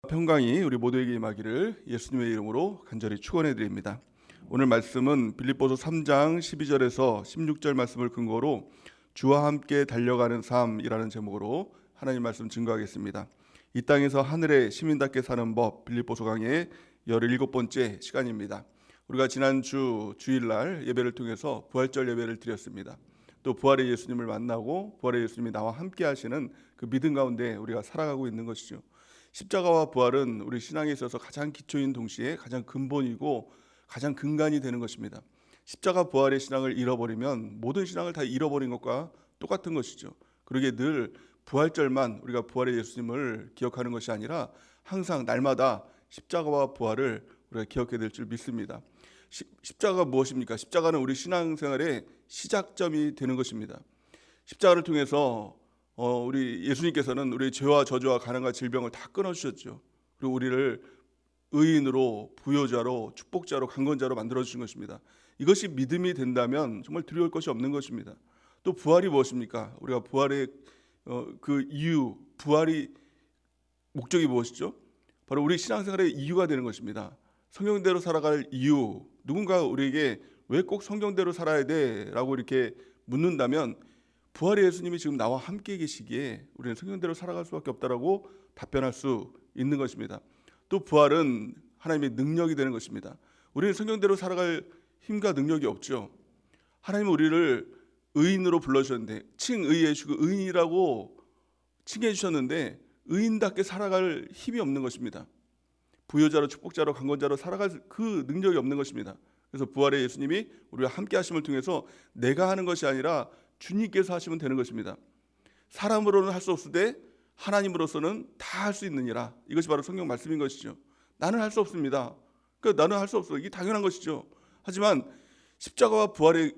평강이 우리 모두에게 임하기를 예수님의 이름으로 간절히 축원해 드립니다. 오늘 말씀은 빌립보서 3장 12절에서 16절 말씀을 근거로 주와 함께 달려가는 삶이라는 제목으로 하나님 말씀 증거하겠습니다. 이 땅에서 하늘의 시민답게 사는 법, 빌립보서 강의 17번째 시간입니다. 우리가 지난주 주일날 예배를 통해서 부활절 예배를 드렸습니다. 또 부활의 예수님을 만나고 부활의 예수님이 나와 함께 하시는 그 믿음 가운데 우리가 살아가고 있는 것이죠. 십자가와 부활은 우리 신앙에 있어서 가장 기초인 동시에 가장 근본이고 가장 근간이 되는 것입니다. 십자가 부활의 신앙을 잃어버리면 모든 신앙을 다 잃어버린 것과 똑같은 것이죠. 그러기에 늘 부활절만 우리가 부활의 예수님을 기억하는 것이 아니라 항상 날마다 십자가와 부활을 우리가 기억해야 될 줄 믿습니다. 십자가가 무엇입니까? 십자가는 우리 신앙생활의 시작점이 되는 것입니다. 십자가를 통해서 우리 예수님께서는 우리의 죄와 저주와 가난과 질병을 다 끊어주셨죠. 그리고 우리를 의인으로, 부요자로, 축복자로, 강건자로 만들어주신 것입니다. 이것이 믿음이 된다면 정말 두려울 것이 없는 것입니다. 또 부활이 무엇입니까? 우리가 부활의 그 이유, 부활이 목적이 무엇이죠? 바로 우리 신앙생활의 이유가 되는 것입니다. 성경대로 살아갈 이유, 누군가 우리에게 왜 꼭 성경대로 살아야 돼? 라고 이렇게 묻는다면 부활의 예수님이 지금 나와 함께 계시기에 우리는 성경대로 살아갈 수밖에 없다라고 답변할 수 있는 것입니다. 또 부활은 하나님의 능력이 되는 것입니다. 우리는 성경대로 살아갈 힘과 능력이 없죠. 하나님은 우리를 의인으로 불러주셨는데 칭의해 주시고 의인이라고 칭해 주셨는데 의인답게 살아갈 힘이 없는 것입니다. 부요자로 축복자로 강건자로 살아갈 그 능력이 없는 것입니다. 그래서 부활의 예수님이 우리와 함께 하심을 통해서 내가 하는 것이 아니라 주님께서 하시면 되는 것입니다. 사람으로는 할 수 없을 때 하나님으로서는 다 할 수 있느니라. 이것이 바로 성경 말씀인 것이죠. 나는 할 수 없습니다. 그러니까 나는 할 수 없어. 이게 당연한 것이죠. 하지만 십자가와 부활의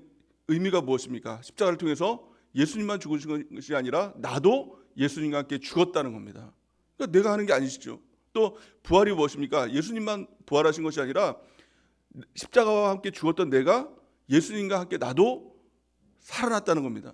의미가 무엇입니까? 십자가를 통해서 예수님만 죽으신 것이 아니라 나도 예수님과 함께 죽었다는 겁니다. 그러니까 내가 하는 게 아니시죠. 또 부활이 무엇입니까? 예수님만 부활하신 것이 아니라 십자가와 함께 죽었던 내가 예수님과 함께 나도 살아났다는 겁니다.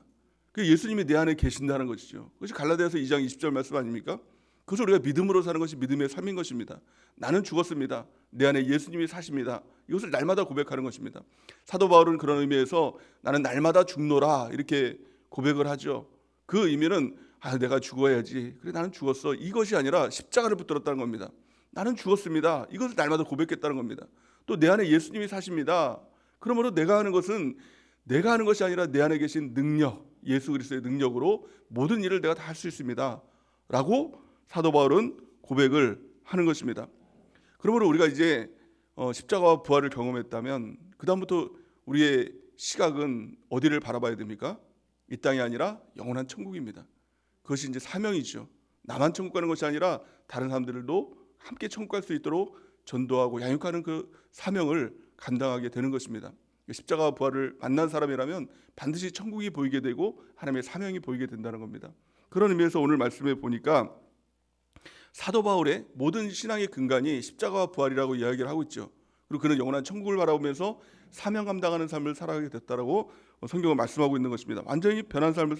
그 예수님이 내 안에 계신다는 것이죠. 그것이 갈라디아서 2장 20절 말씀 아닙니까? 그것을 우리가 믿음으로 사는 것이 믿음의 삶인 것입니다. 나는 죽었습니다. 내 안에 예수님이 사십니다. 이것을 날마다 고백하는 것입니다. 사도 바울은 그런 의미에서 나는 날마다 죽노라 이렇게 고백을 하죠. 그 의미는 내가 죽어야지. 그래 나는 죽었어. 이것이 아니라 십자가를 붙들었다는 겁니다. 나는 죽었습니다. 이것을 날마다 고백했다는 겁니다. 또 내 안에 예수님이 사십니다. 그러므로 내가 하는 것은 내가 하는 것이 아니라 내 안에 계신 능력, 예수 그리스도의 능력으로 모든 일을 내가 다 할 수 있습니다. 라고 사도 바울은 고백을 하는 것입니다. 그러므로 우리가 이제 십자가와 부활을 경험했다면 그 다음부터 우리의 시각은 어디를 바라봐야 됩니까? 이 땅이 아니라 영원한 천국입니다. 그것이 이제 사명이죠. 나만 천국 가는 것이 아니라 다른 사람들도 함께 천국 갈 수 있도록 전도하고 양육하는 그 사명을 감당하게 되는 것입니다. 십자가와 부활을 만난 사람이라면 반드시 천국이 보이게 되고 하나님의 사명이 보이게 된다는 겁니다. 그런 의미에서 오늘 말씀에 보니까 사도 바울의 모든 신앙의 근간이 십자가와 부활이라고 이야기를 하고 있죠. 그리고 그는 영원한 천국을 바라보면서 사명 감당하는 삶을 살아가게 됐다라고 성경은 말씀하고 있는 것입니다. 완전히 변한 삶을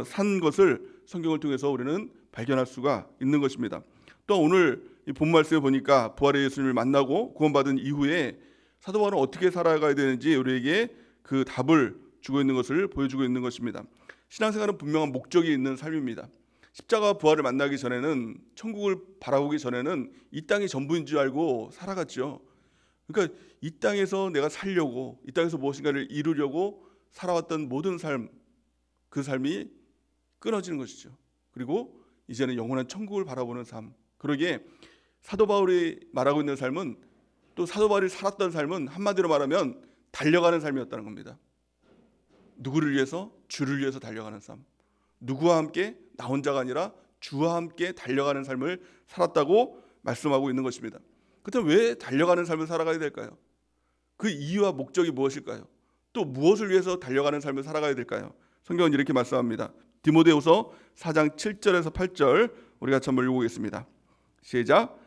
산 것을 성경을 통해서 우리는 발견할 수가 있는 것입니다. 또 오늘 이 본 말씀에 보니까 부활의 예수님을 만나고 구원받은 이후에 사도 바울은 어떻게 살아가야 되는지 우리에게 그 답을 주고 있는 것을 보여주고 있는 것입니다. 신앙생활은 분명한 목적이 있는 삶입니다. 십자가와 부활을 만나기 전에는 천국을 바라보기 전에는 이 땅이 전부인 줄 알고 살아갔죠. 그러니까 이 땅에서 내가 살려고 이 땅에서 무엇인가를 이루려고 살아왔던 모든 삶, 그 삶이 끊어지는 것이죠. 그리고 이제는 영원한 천국을 바라보는 삶. 그러기에 사도 바울이 말하고 있는 삶은 또 사도 바울이 살았던 삶은 한마디로 말하면 달려가는 삶이었다는 겁니다. 누구를 위해서? 주를 위해서 달려가는 삶. 누구와 함께? 나 혼자가 아니라 주와 함께 달려가는 삶을 살았다고 말씀하고 있는 것입니다. 그렇다면 왜 달려가는 삶을 살아가야 될까요? 그 이유와 목적이 무엇일까요? 또 무엇을 위해서 달려가는 삶을 살아가야 될까요? 성경은 이렇게 말씀합니다. 디모데후서 4장 7절에서 8절 우리 같이 한번 읽어보겠습니다. 시작.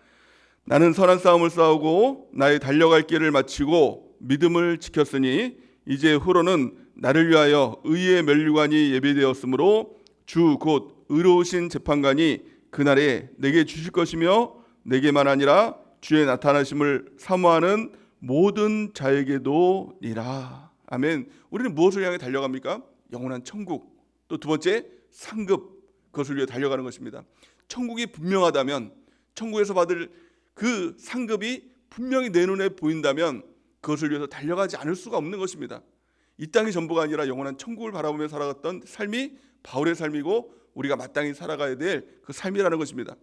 나는 선한 싸움을 싸우고 나의 달려갈 길을 마치고 믿음을 지켰으니 이제 후로는 나를 위하여 의의 면류관이 예비되었으므로 주 곧 의로우신 재판관이 그날에 내게 주실 것이며 내게만 아니라 주의 나타나심을 사모하는 모든 자에게도 니라. 아멘. 우리는 무엇을 향해 달려갑니까? 영원한 천국. 또 두 번째, 상급. 그것을 위해 달려가는 것입니다. 천국이 분명하다면, 천국에서 받을 그 상급이 분명히 내 눈에 보인다면 그것을 위해서 달려가지 않을 수가 없는 것입니다. 이 땅이 전부가 아니라 영원한 천국을 바라보며 살아갔던 삶이 바울의 삶이고 우리가 마땅히 살아가야 될 그 삶이라는 것입니다.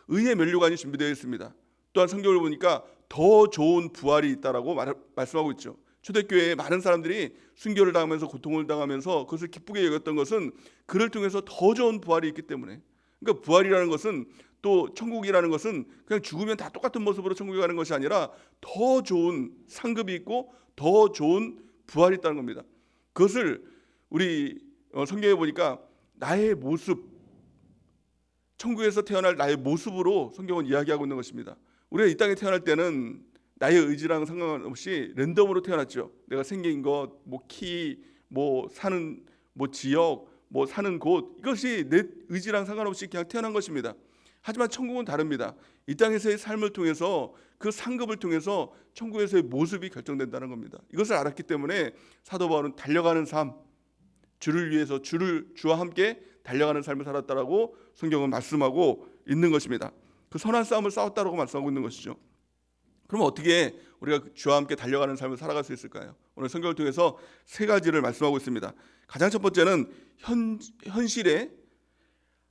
의의 면류관이 준비되어 있습니다. 또한 성경을 보니까 더 좋은 부활이 있다라고 말씀하고 있죠. 초대교회에 많은 사람들이 순교를 당하면서 고통을 당하면서 그것을 기쁘게 여겼던 것은 그를 통해서 더 좋은 부활이 있기 때문에. 그러니까 부활이라는 것은, 또 천국이라는 것은 그냥 죽으면 다 똑같은 모습으로 천국에 가는 것이 아니라 더 좋은 상급이 있고 더 좋은 부활이 있다는 겁니다. 그것을 우리 성경에 보니까 나의 모습, 천국에서 태어날 나의 모습으로 성경은 이야기하고 있는 것입니다. 우리가 이 땅에 태어날 때는 나의 의지랑 상관없이 랜덤으로 태어났죠. 내가 생긴 것, 뭐 키, 뭐 사는 뭐 지역, 뭐 사는 곳, 이것이 내 의지랑 상관없이 그냥 태어난 것입니다. 하지만 천국은 다릅니다. 이 땅에서의 삶을 통해서, 그 상급을 통해서 천국에서의 모습이 결정된다는 겁니다. 이것을 알았기 때문에 사도 바울은 달려가는 삶, 주를 위해서 주와 함께 달려가는 삶을 살았다라고 성경은 말씀하고 있는 것입니다. 그 선한 싸움을 싸웠다라고 말씀하고 있는 것이죠. 그럼 어떻게 우리가 주와 함께 달려가는 삶을 살아갈 수 있을까요? 오늘 성경을 통해서 세 가지를 말씀하고 있습니다. 가장 첫 번째는 현실에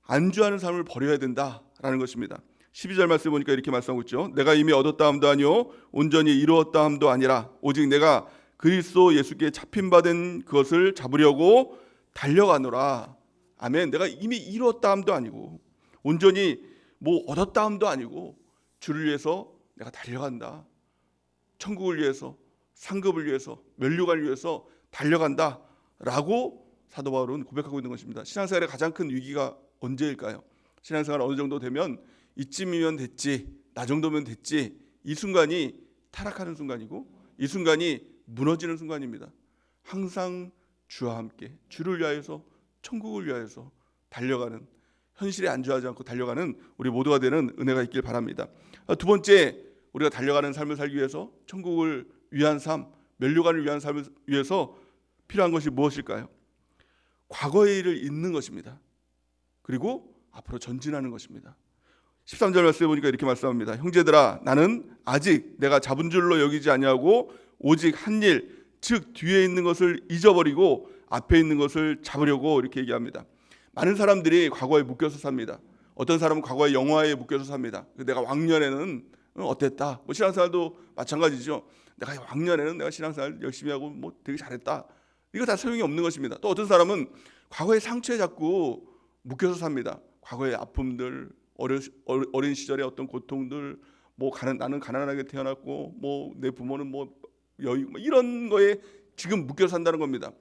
안주하는 삶을 버려야 된다라는 것입니다. 12절 말씀 보니까 이렇게 말씀하고 있죠. 내가 이미 얻었다 함도 아니요 온전히 이루었다 함도 아니라 오직 내가 그리스도 예수께 잡힌 바 된 그것을 잡으려고 달려가노라. 아멘. 내가 이미 이루었다 함도 아니고 온전히 뭐 얻었다 함도 아니고 주를 위해서 내가 달려간다. 천국을 위해서, 상급을 위해서, 면류관을 위해서 달려간다라고 사도 바울은 고백하고 있는 것입니다. 신앙생활의 가장 큰 위기가 언제일까요? 신앙생활 어느 정도 되면 이쯤이면 됐지, 나 정도면 됐지, 이 순간이 타락하는 순간이고 이 순간이 무너지는 순간입니다. 항상 주와 함께 주를 위하여서, 천국을 위하여서 달려가는, 현실에 안주하지 않고 달려가는 우리 모두가 되는 은혜가 있길 바랍니다. 두 번째, 우리가 달려가는 삶을 살기 위해서, 천국을 위한 삶, 면류관을 위한 삶을 위해서 필요한 것이 무엇일까요? 과거의 일을 잊는 것입니다. 그리고 앞으로 전진하는 것입니다. 13절 말씀에 보니까 이렇게 말씀합니다. 형제들아, 나는 아직 내가 잡은 줄로 여기지 아니하고 오직 한 일, 즉 뒤에 있는 것을 잊어버리고 앞에 있는 것을 잡으려고 이렇게 얘기합니다. 많은 사람들이 과거에 묶여서 삽니다. 어떤 사람은 과거의 영화에 묶여서 삽니다. 내가 왕년에는 어땠다. 뭐 신앙생활도 마찬가지죠. 내가 왕년에는 내가 신앙생활 열심히 하고 뭐 되게 잘했다. 이거 다 소용이 없는 것입니다. 또 어떤 사람은 과거의 상처에 자꾸 묶여서 삽니다. 과거의 아픔들, 어린 시절의 어떤 고통들, 뭐 나는 가난하게 태어났고 뭐 내 부모는 뭐 여유, 뭐 이런 거에 지금 묶여 산다는 겁니다.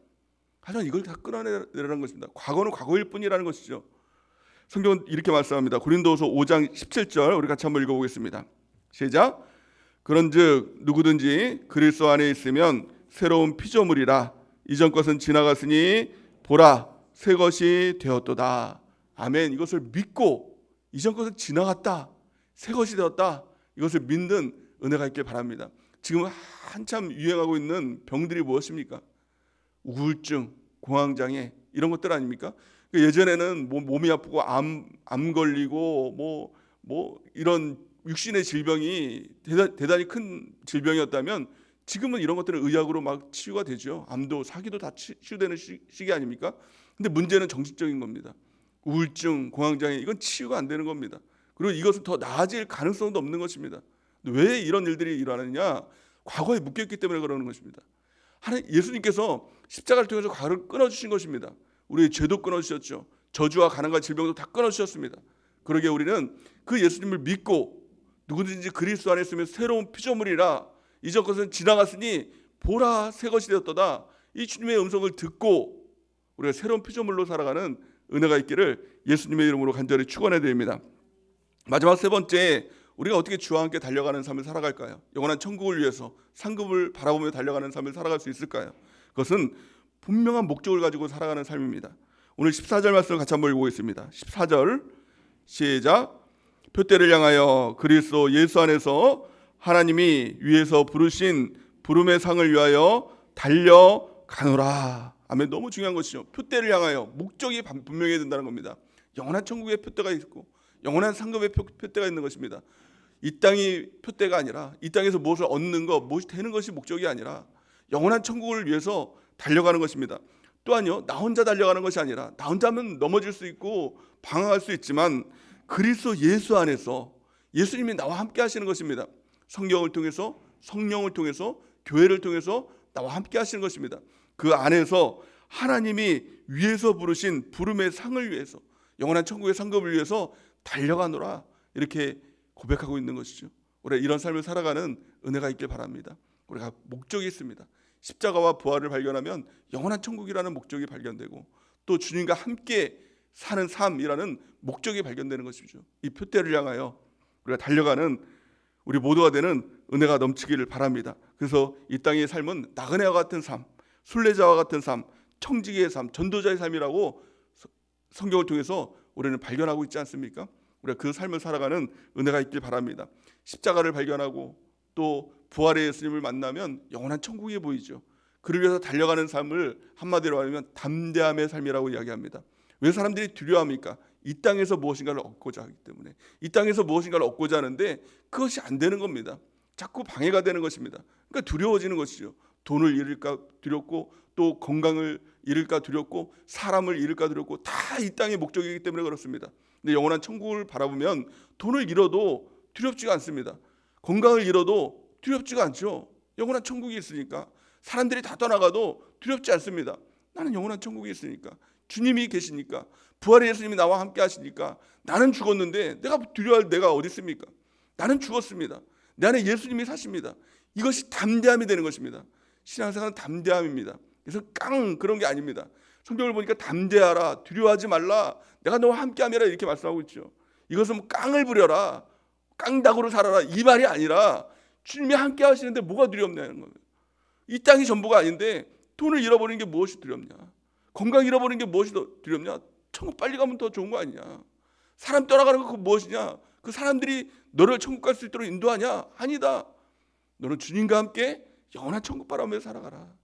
하지만 이걸 다 끊어내라는 것입니다. 과거는 과거일 뿐이라는 것이죠. 성경은 이렇게 말씀합니다. 고린도후서 5장 17절 우리 같이 한번 읽어보겠습니다. 시작. 그런즉 누구든지 그리스도 안에 있으면 새로운 피조물이라. 이전 것은 지나갔으니 보라 새 것이 되었도다. 아멘. 이것을 믿고 이전 것은 지나갔다, 새 것이 되었다, 이것을 믿는 은혜가 있길 바랍니다. 지금 한참 유행하고 있는 병들이 무엇입니까? 우울증, 공황장애 이런 것들 아닙니까? 예전에는 몸이 아프고 암 걸리고 뭐 이런 육신의 질병이 대단히 큰 질병이었다면 지금은 이런 것들은 의학으로 막 치유가 되죠. 암도 사기도 다 치유되는 시기 아닙니까? 근데 문제는 정신적인 겁니다. 우울증, 공황장애 이건 치유가 안 되는 겁니다. 그리고 이것은 더 나아질 가능성도 없는 것입니다. 왜 이런 일들이 일어나느냐? 과거에 묶여있기 때문에 그러는 것입니다. 예수님께서 십자가를 통해서 과거를 끊어주신 것입니다. 우리의 죄도 끊어주셨죠. 저주와 가난과 질병도 다 끊어주셨습니다. 그러기에 우리는 그 예수님을 믿고 누구든지 그리스도 안에 있으면 새로운 피조물이라. 이전 것은 지나갔으니 보라 새 것이 되었도다. 이 주님의 음성을 듣고 우리가 새로운 피조물로 살아가는 은혜가 있기를 예수님의 이름으로 간절히 축원해 드립니다. 마지막 세 번째, 우리가 어떻게 주와 함께 달려가는 삶을 살아갈까요? 영원한 천국을 위해서 상급을 바라보며 달려가는 삶을 살아갈 수 있을까요? 그것은 분명한 목적을 가지고 살아가는 삶입니다. 오늘 14절 말씀을 같이 한번 읽어보겠습니다. 14절 시작. 표대를 향하여 그리스도 예수 안에서 하나님이 위에서 부르신 부름의 상을 위하여 달려가노라. 아멘. 너무 중요한 것이죠. 표대를 향하여 목적이 분명해야 된다는 겁니다. 영원한 천국의 표대가 있고 영원한 상급의 표대가 있는 것입니다. 이 땅이 표대가 아니라 이 땅에서 무엇을 얻는 것, 무엇이 되는 것이 목적이 아니라 영원한 천국을 위해서 달려가는 것입니다. 또한요, 나 혼자 달려가는 것이 아니라 나 혼자 하면 넘어질 수 있고 방황할 수 있지만 그리스도 예수 안에서 예수님이 나와 함께 하시는 것입니다. 성경을 통해서, 성령을 통해서, 교회를 통해서 나와 함께 하시는 것입니다. 그 안에서 하나님이 위에서 부르신 부름의 상을 위해서, 영원한 천국의 상급을 위해서 달려가노라, 이렇게 고백하고 있는 것이죠. 우리가 이런 삶을 살아가는 은혜가 있길 바랍니다. 우리가 목적이 있습니다. 십자가와 부활을 발견하면 영원한 천국이라는 목적이 발견되고 또 주님과 함께 사는 삶이라는 목적이 발견되는 것이죠. 이 표대를 향하여 우리가 달려가는 우리 모두가 되는 은혜가 넘치기를 바랍니다. 그래서 이 땅의 삶은 나그네와 같은 삶, 순례자와 같은 삶, 청지기의 삶, 전도자의 삶이라고 성경을 통해서 우리는 발견하고 있지 않습니까? 우리가 그 삶을 살아가는 은혜가 있길 바랍니다. 십자가를 발견하고 또 부활의 예수님을 만나면 영원한 천국이 보이죠. 그를 위해서 달려가는 삶을 한마디로 말하면 담대함의 삶이라고 이야기합니다. 왜 사람들이 두려워합니까? 이 땅에서 무엇인가를 얻고자 하기 때문에. 이 땅에서 무엇인가를 얻고자 하는데 그것이 안 되는 겁니다. 자꾸 방해가 되는 것입니다. 그러니까 두려워지는 것이죠. 돈을 잃을까 두렵고 또 건강을 잃을까 두렵고 사람을 잃을까 두렵고 다 이 땅의 목적이기 때문에 그렇습니다. 근데 영원한 천국을 바라보면 돈을 잃어도 두렵지가 않습니다. 건강을 잃어도 두렵지가 않죠. 영원한 천국이 있으니까. 사람들이 다 떠나가도 두렵지 않습니다. 나는 영원한 천국이 있으니까. 주님이 계시니까. 부활의 예수님이 나와 함께 하시니까. 나는 죽었는데 내가 두려워할 내가 어디 있습니까? 나는 죽었습니다. 내 안에 예수님이 사십니다. 이것이 담대함이 되는 것입니다. 신앙생활은 담대함입니다. 그래서 그런 게 아닙니다. 성경을 보니까 담대하라, 두려워하지 말라, 내가 너와 함께함이라 이렇게 말씀하고 있죠. 이것은 뭐 깡을 부려라, 깡닭으로 살아라 이 말이 아니라 주님이 함께 하시는데 뭐가 두렵냐는 거예요. 이 땅이 전부가 아닌데 돈을 잃어버리는 게 무엇이 두렵냐? 건강 잃어버리는 게 무엇이 더 두렵냐? 천국 빨리 가면 더 좋은 거 아니냐? 사람 떠나가는 거 그거 무엇이냐? 그 사람들이 너를 천국 갈 수 있도록 인도하냐? 아니다. 너는 주님과 함께 영원한 천국 바라보며 살아가라.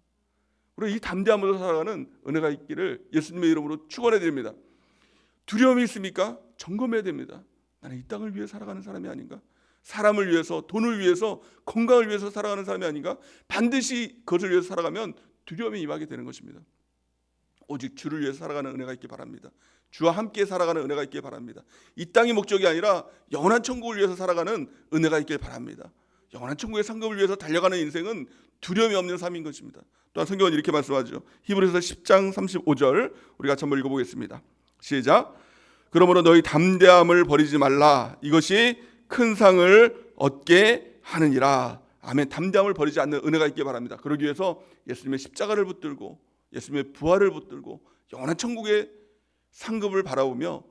우리 이 담대함으로 살아가는 은혜가 있기를 예수님의 이름으로 축원해 드립니다. 두려움이 있습니까? 점검해야 됩니다. 나는 이 땅을 위해 살아가는 사람이 아닌가? 사람을 위해서, 돈을 위해서, 건강을 위해서 살아가는 사람이 아닌가? 반드시 그것을 위해서 살아가면 두려움이 임하게 되는 것입니다. 오직 주를 위해서 살아가는 은혜가 있기 바랍니다. 주와 함께 살아가는 은혜가 있기 바랍니다. 이 땅이 목적이 아니라 영원한 천국을 위해서 살아가는 은혜가 있길 바랍니다. 영원한 천국의 상급을 위해서 달려가는 인생은 두려움이 없는 삶인 것입니다. 또한 성경은 이렇게 말씀하죠. 히브리서 10장 35절 우리 같이 한번 읽어보겠습니다. 시작. 그러므로 너희 담대함을 버리지 말라. 이것이 큰 상을 얻게 하느니라. 아멘. 담대함을 버리지 않는 은혜가 있기 바랍니다. 그러기 위해서 예수님의 십자가를 붙들고 예수님의 부활을 붙들고 영원한 천국의 상급을 바라보며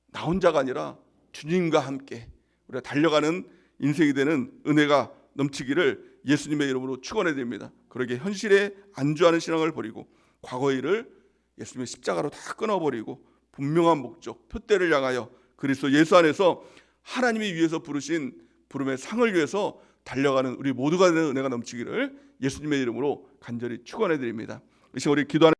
나 혼자가 아니라 주님과 함께 우리가 달려가는 인생이 되는 은혜가 넘치기를 예수님의 이름으로 축원해 드립니다. 그러게 현실에 안주하는 신앙을 버리고 과거의 일을 예수님의 십자가로 다 끊어버리고 분명한 목적, 표대를 향하여 그리스도 예수 안에서 하나님이 위해서 부르신 부름의 상을 위해서 달려가는 우리 모두가 되는 은혜가 넘치기를 예수님의 이름으로 간절히 축원해 드립니다. 이 시간 우리 기도하는